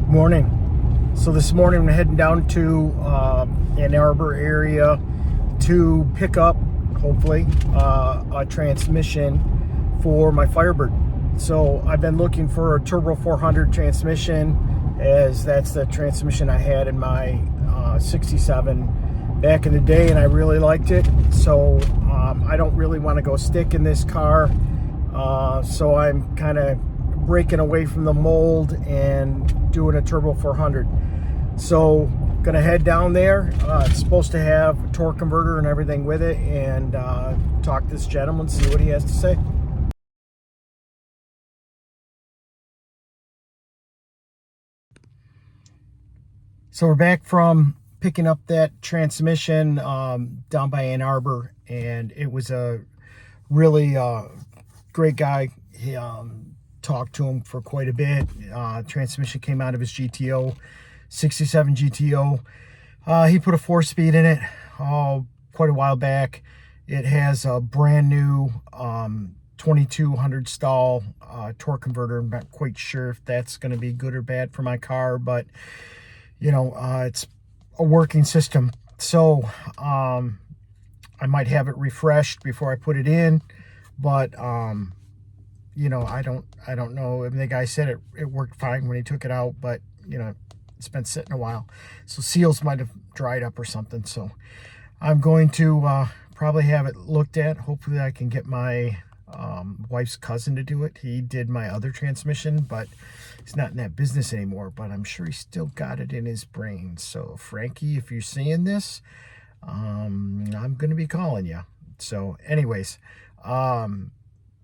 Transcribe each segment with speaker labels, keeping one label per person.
Speaker 1: Morning. So this morning I'm heading down to Ann Arbor area to pick up, hopefully, a transmission for my Firebird. So I've been looking for a TH400 transmission, as that's the transmission I had in my 67 back in the day, and I really liked it. So I don't really want to go stick in this car, so I'm kind of breaking away from the mold and doing a TH400. So gonna head down there. It's supposed to have a torque converter and everything with it, and talk to this gentleman, see what he has to say. So we're back from picking up that transmission down by Ann Arbor, and it was a really great guy. He talked to him for quite a bit. Transmission came out of his GTO, 67 GTO. He put a 4-speed in it quite a while back. It has a brand new 2200 stall torque converter. I'm not quite sure if that's going to be good or bad for my car, but you know, it's a working system. So I might have it refreshed before I put it in, but you know, I don't know. I mean, the guy said it worked fine when he took it out, but you know, it's been sitting a while, so seals might have dried up or something. So I'm going to probably have it looked at. Hopefully I can get my wife's cousin to do it. He did my other transmission, but he's not in that business anymore, but I'm sure he's still got it in his brain. So Frankie, if you're seeing this, I'm gonna be calling you. So anyways,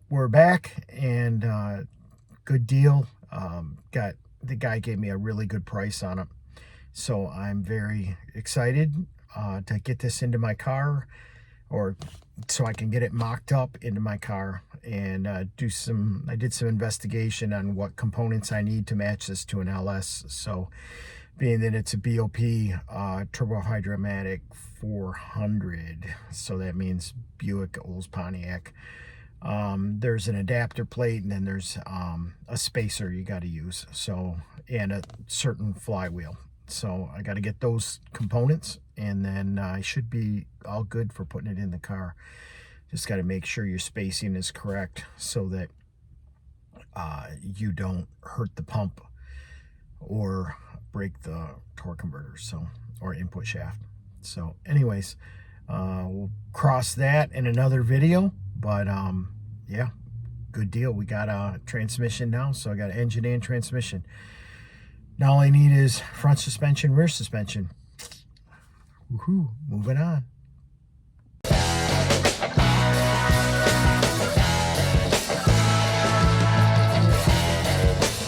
Speaker 1: we're back, and good deal. The guy gave me a really good price on it, so I'm very excited to get this into my car, or so I can get it mocked up into my car, and I did some investigation on what components I need to match this to an LS. So being that it's a BOP Turbohydromatic 400, so that means Buick, Olds, Pontiac. There's an adapter plate, and then there's a spacer you got to use, so, and a certain flywheel. So I got to get those components, and then I should be all good for putting it in the car. Just got to make sure your spacing is correct so that you don't hurt the pump or break the torque converter, so, or input shaft. So anyways, we'll cross that in another video, but yeah, good deal. We got a transmission now, so I got an engine and transmission. Now all I need is front suspension, rear suspension. Woohoo, moving on.